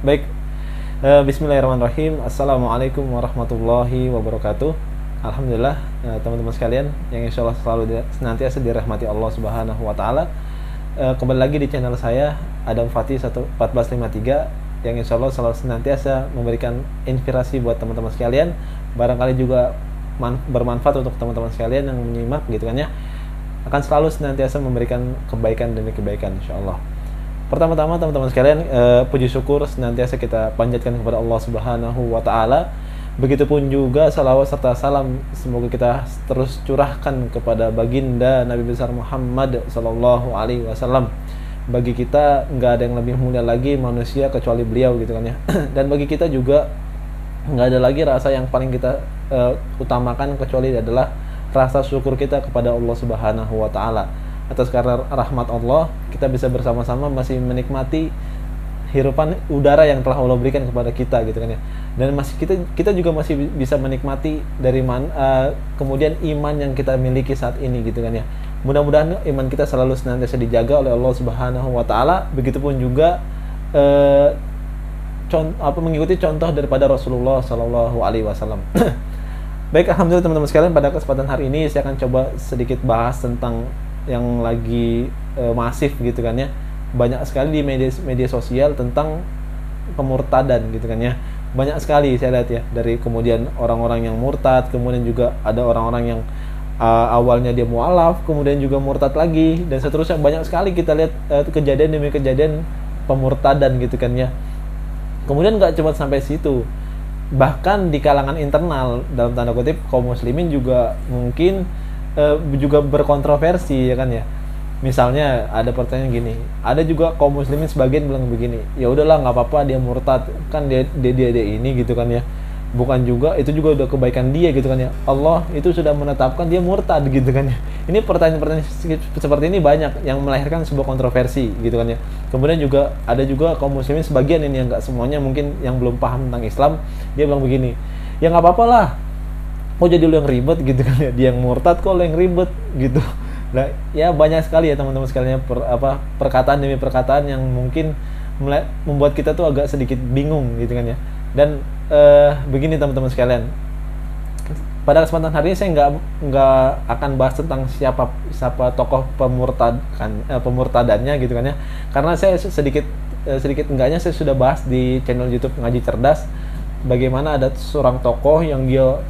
Baik, bismillahirrahmanirrahim. Assalamualaikum warahmatullahi wabarakatuh. Alhamdulillah, teman-teman sekalian yang insya Allah selalu senantiasa dirahmati Allah Subhanahu wa Ta'ala. Kembali lagi di channel saya, Adam Fatih 1453, yang insya Allah selalu senantiasa memberikan inspirasi buat teman-teman sekalian. Barangkali juga bermanfaat untuk teman-teman sekalian yang menyimak, gitu kan ya. Akan selalu senantiasa memberikan kebaikan demi kebaikan, insya Allah. Pertama-tama teman-teman sekalian, puji syukur senantiasa kita panjatkan kepada Allah Subhanahu wa Ta'ala. Begitupun juga salawat serta salam semoga kita terus curahkan kepada baginda Nabi besar Muhammad sallallahu alaihi wasallam. Bagi kita nggak ada yang lebih mulia lagi manusia kecuali beliau, gitu kan ya. Dan bagi kita juga nggak ada lagi rasa yang paling kita utamakan kecuali adalah rasa syukur kita kepada Allah Subhanahu wa Ta'ala. Atas karena rahmat Allah, kita bisa bersama-sama masih menikmati hirupan udara yang telah Allah berikan kepada kita, gitu kan ya. Dan masih kita juga masih bisa menikmati dari kemudian iman yang kita miliki saat ini, gitu kan ya. Mudah-mudahan iman kita selalu senantiasa dijaga oleh Allah Subhanahu wa Ta'ala. Begitupun juga mengikuti contoh daripada Rasulullah Sallallahu Alaihi Wasallam. Baik, alhamdulillah teman-teman sekalian, pada kesempatan hari ini saya akan coba sedikit bahas tentang yang lagi masif, gitu kan ya. Banyak sekali di media sosial tentang pemurtadan, gitu kan ya. Banyak sekali saya lihat ya, dari kemudian orang-orang yang murtad, kemudian juga ada orang-orang yang awalnya dia mualaf, kemudian juga murtad lagi, dan seterusnya. Banyak sekali kita lihat kejadian demi kejadian pemurtadan, gitu kan ya. Kemudian nggak cuma sampai situ, bahkan di kalangan internal dalam tanda kutip kaum muslimin juga mungkin juga berkontroversi, ya kan ya. Misalnya ada pertanyaan gini, ada juga kaum muslimin sebagian bilang begini, ya udahlah nggak apa-apa dia murtad, kan dia ini, gitu kan ya. Bukan juga, itu juga udah kebaikan dia, gitu kan ya. Allah itu sudah menetapkan dia murtad, gitu kan ya. Ini pertanyaan-pertanyaan seperti ini banyak yang melahirkan sebuah kontroversi, gitu kan ya. Kemudian juga ada juga kaum muslimin sebagian ini, yang nggak semuanya mungkin, yang belum paham tentang Islam, dia bilang begini, ya nggak apa-apa lah, kok jadi lu yang ribet, gitu kan ya. Dia yang murtad kok lu yang ribet, gitu. Nah, ya banyak sekali ya teman-teman sekalian perkataan demi perkataan yang mungkin membuat kita tuh agak sedikit bingung, gitu kan ya. Dan begini teman-teman sekalian, pada kesempatan hari ini saya nggak akan bahas tentang siapa tokoh pemurtadannya, gitu kan ya. Karena saya sedikit enggaknya saya sudah bahas di channel YouTube Ngaji Cerdas, bagaimana ada seorang tokoh yang dia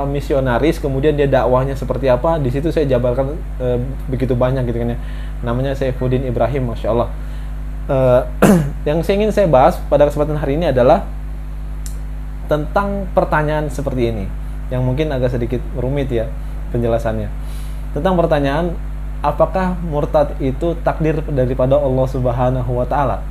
misionaris, kemudian dia dakwahnya seperti apa. Di situ saya jabarkan begitu banyak, gitu kan ya. Namanya Saifuddin Ibrahim, masya Allah. Yang ingin saya bahas pada kesempatan hari ini adalah tentang pertanyaan seperti ini, yang mungkin agak sedikit rumit ya penjelasannya. Tentang pertanyaan, apakah murtad itu takdir daripada Allah Subhanahu wa Ta'ala?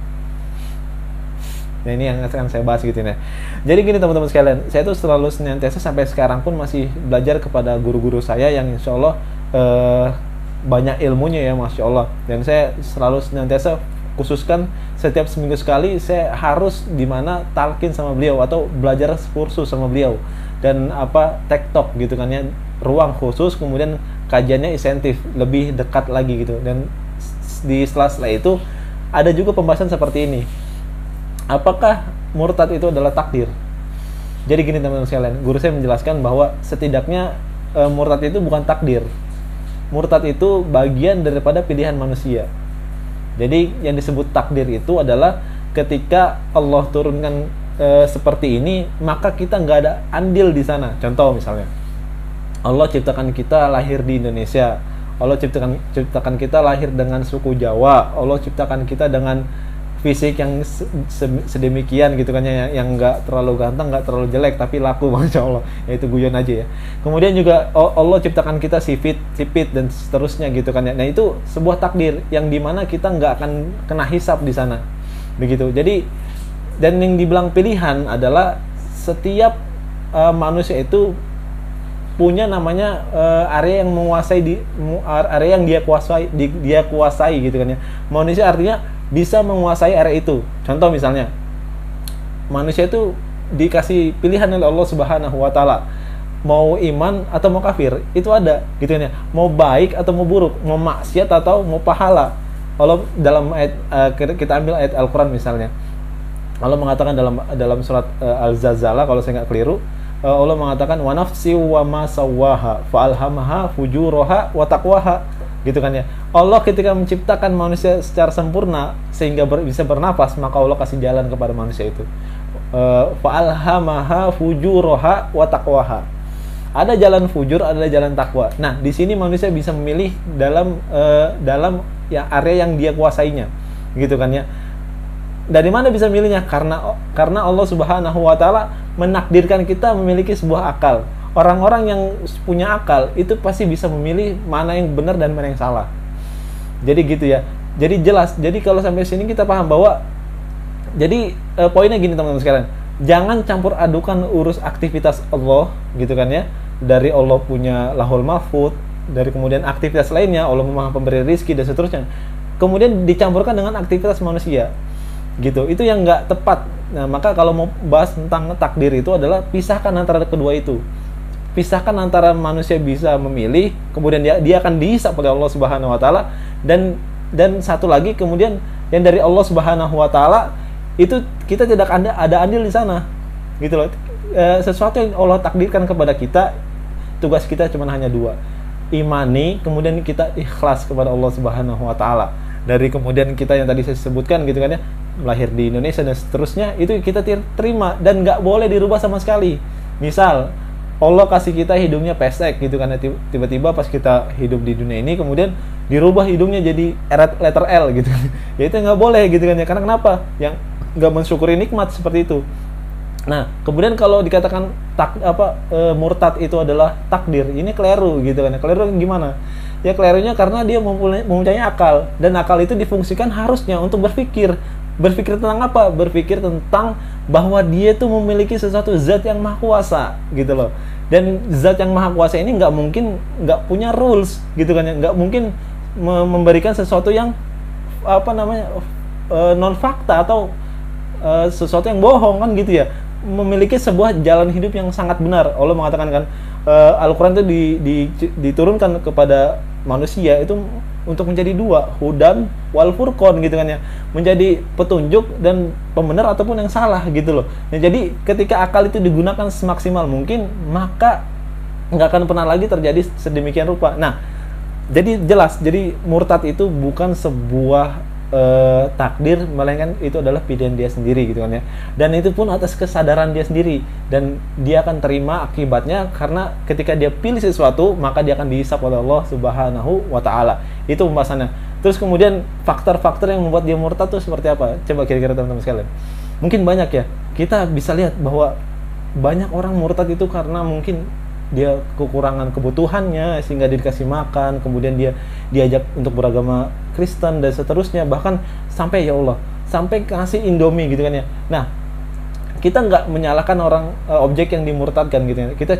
Nah, ini yang akan saya bahas, gitu ya. Jadi gini teman-teman sekalian, saya tuh selalu senantiasa sampai sekarang pun masih belajar kepada guru-guru saya yang insya Allah banyak ilmunya ya, masya Allah. Dan saya selalu senantiasa khususkan setiap seminggu sekali saya harus dimana talqin sama beliau atau belajar kursus sama beliau, dan TikTok, gitu kan ya, ruang khusus, kemudian kajiannya insentif lebih dekat lagi, gitu. Dan di setelah itu ada juga pembahasan seperti ini, apakah murtad itu adalah takdir. Jadi gini teman-teman sekalian, guru saya menjelaskan bahwa setidaknya murtad itu bukan takdir. Murtad itu bagian daripada pilihan manusia. Jadi yang disebut takdir itu adalah ketika Allah turunkan seperti ini, maka kita nggak ada andil di sana. Contoh misalnya, Allah ciptakan kita lahir di Indonesia, Allah ciptakan kita lahir dengan suku Jawa, Allah ciptakan kita dengan fisik yang sedemikian, gitu kan ya, yang nggak terlalu ganteng, nggak terlalu jelek, tapi laku, masya Allah, yaitu guyon aja ya. Kemudian juga Allah ciptakan kita sipit dan seterusnya, gitu kan ya. Nah, itu sebuah takdir yang dimana kita nggak akan kena hisab di sana, begitu. Jadi, dan yang dibilang pilihan adalah setiap manusia itu punya namanya area yang menguasai area yang dia kuasai, gitu kan ya. Manusia artinya bisa menguasai area itu. Contoh misalnya, manusia itu dikasih pilihan oleh Allah Subhanahu wa Ta'ala, mau iman atau mau kafir, itu ada, gitu kan ya. Mau baik atau mau buruk, mau maksiat atau mau pahala. Allah dalam ayat, kita ambil ayat Al-Quran misalnya, Allah mengatakan dalam surat Al-Zalzalah, kalau saya nggak keliru, Allah mengatakan wa nafsi wa ma sawwaha fa alhamaha fujuraha wa taqwaha, gitu kan ya. Allah ketika menciptakan manusia secara sempurna sehingga bisa bernapas, maka Allah kasih jalan kepada manusia itu. Fa alhamaha fujuraha wa taqwaha. Ada jalan fujur, ada jalan takwa. Nah, di sini manusia bisa memilih dalam ya area yang dia kuasainya, gitu kan ya. Dari mana bisa milihnya? Karena Allah Subhanahu wa taala menakdirkan kita memiliki sebuah akal. Orang-orang yang punya akal itu pasti bisa memilih mana yang benar dan mana yang salah. Jadi gitu ya. Jadi jelas. Jadi kalau sampai sini kita paham bahwa jadi poinnya gini teman-teman sekalian. Jangan campur adukan urus aktivitas Allah, gitu kan ya. Dari Allah punya Lahul Mahfuz, dari kemudian aktivitas lainnya, Allah Maha Pemberi rizki dan seterusnya. Kemudian dicampurkan dengan aktivitas manusia. Gitu, itu yang nggak tepat. Nah, maka kalau mau bahas tentang takdir itu adalah pisahkan antara kedua itu. Pisahkan antara manusia bisa memilih, kemudian dia akan dihisab oleh Allah Subhanahu wa taala, dan satu lagi kemudian yang dari Allah Subhanahu wa taala itu kita tidak ada andil di sana. Gitu loh. Sesuatu yang Allah takdirkan kepada kita, tugas kita cuma hanya dua. Imani, kemudian kita ikhlas kepada Allah Subhanahu wa taala. Dari kemudian kita yang tadi saya sebutkan, gitu kan ya, lahir di Indonesia dan seterusnya, itu kita terima dan nggak boleh dirubah sama sekali. Misal Allah kasih kita hidungnya pesek, gitu kan, tiba-tiba pas kita hidup di dunia ini kemudian dirubah hidungnya jadi letter L, gitu. Ya itu nggak boleh, gitu kan ya. Karena kenapa? Yang nggak mensyukuri nikmat seperti itu. Nah, kemudian kalau dikatakan murtad itu adalah takdir, ini keliru, gitu kan. Keliru gimana? Ya kelirunya karena dia mempunyai akal, dan akal itu difungsikan harusnya untuk berpikir. Berpikir tentang apa? Berpikir tentang bahwa dia itu memiliki sesuatu zat yang maha kuasa, gitu loh. Dan zat yang maha kuasa ini nggak mungkin nggak punya rules, gitu kan ya. Nggak mungkin memberikan sesuatu yang non fakta atau sesuatu yang bohong, kan gitu ya. Memiliki sebuah jalan hidup yang sangat benar. Allah mengatakan kan, Al-Quran itu diturunkan kepada manusia itu untuk menjadi dua, hudan wal furqan, gitu kan ya, menjadi petunjuk dan pembenar ataupun yang salah, gitu loh. Nah, jadi ketika akal itu digunakan semaksimal mungkin, maka nggak akan pernah lagi terjadi sedemikian rupa. Nah, jadi jelas, jadi murtad itu bukan sebuah takdir, melainkan itu adalah pilihan dia sendiri, gitu kan ya. Dan itu pun atas kesadaran dia sendiri, dan dia akan terima akibatnya, karena ketika dia pilih sesuatu maka dia akan dihisab oleh Allah Subhanahu wa taala. Itu pembahasannya. Terus kemudian faktor-faktor yang membuat dia murtad itu seperti apa? Coba kira-kira teman-teman sekalian. Mungkin banyak ya. Kita bisa lihat bahwa banyak orang murtad itu karena mungkin dia kekurangan kebutuhannya sehingga dia dikasih makan, kemudian dia diajak untuk beragama Kristen dan seterusnya, bahkan sampai ya Allah, sampai kasih Indomie, gitu kan ya. Nah, kita nggak menyalahkan orang objek yang dimurtadkan, gitu ya. Kita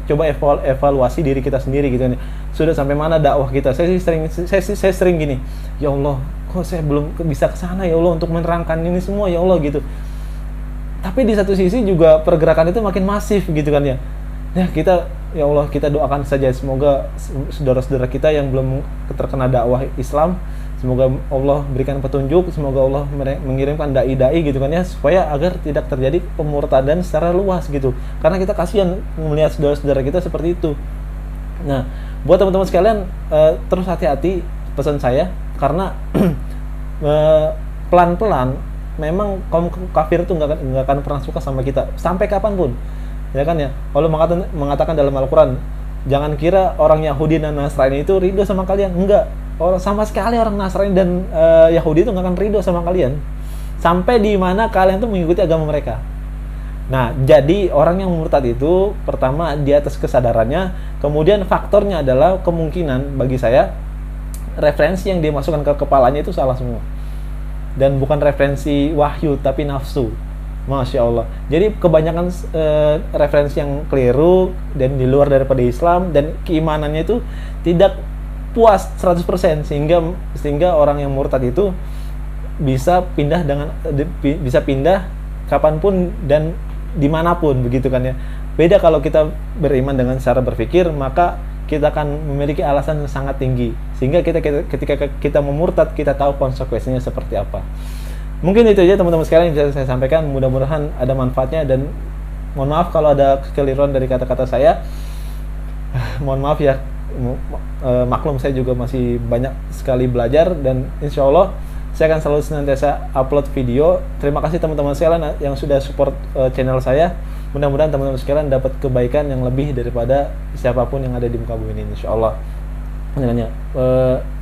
coba evaluasi diri kita sendiri, gitu kan ya. Sudah sampai mana dakwah kita? Saya sering gini, ya Allah, kok saya belum bisa ke sana ya Allah untuk menerangkan ini semua ya Allah, gitu. Tapi di satu sisi juga pergerakan itu makin masif, gitu kan ya. Nah, ya Allah, kita doakan saja semoga saudara-saudara kita yang belum terkena dakwah Islam, semoga Allah berikan petunjuk, semoga Allah mengirimkan dai-dai, gitu kan ya, supaya agar tidak terjadi pemurtadan secara luas, gitu. Karena kita kasihan melihat saudara-saudara kita seperti itu. Nah, buat teman-teman sekalian, terus hati-hati pesan saya, karena pelan-pelan memang kaum kafir itu nggak akan pernah suka sama kita sampai kapanpun. Ya kan ya, Allah mengatakan dalam Al-Quran, jangan kira orang Yahudi dan Nasrani itu ridho sama kalian. Enggak, sama sekali orang Nasrani dan Yahudi itu nggak akan ridho sama kalian sampai di mana kalian tuh mengikuti agama mereka. Nah, jadi orang yang murtad itu pertama di atas kesadarannya, kemudian faktornya adalah kemungkinan bagi saya referensi yang dia masukkan ke kepalanya itu salah semua, dan bukan referensi wahyu tapi nafsu. Masya Allah. Jadi kebanyakan referensi yang keliru dan di luar daripada Islam, dan keimanannya itu tidak puas 100%, sehingga orang yang murtad itu bisa pindah kapanpun dan dimanapun, begitu kan ya. Beda kalau kita beriman dengan cara berpikir, maka kita akan memiliki alasan yang sangat tinggi, sehingga ketika kita memurtad, kita tahu konsekuensinya seperti apa. Mungkin itu aja teman-teman sekalian yang bisa saya sampaikan. Mudah-mudahan ada manfaatnya, dan mohon maaf kalau ada kekeliruan dari kata-kata saya. Mohon maaf ya, maklum saya juga masih banyak sekali belajar, dan insya Allah saya akan selalu senantiasa upload video. Terima kasih teman-teman sekalian yang sudah support channel saya. Mudah-mudahan teman-teman sekalian dapat kebaikan yang lebih daripada siapapun yang ada di muka bumi ini, insya Allah.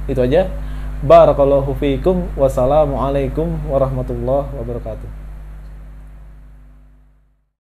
Itu aja. Barakallahu fiikum. Wassalamualaikum warahmatullahi wabarakatuh.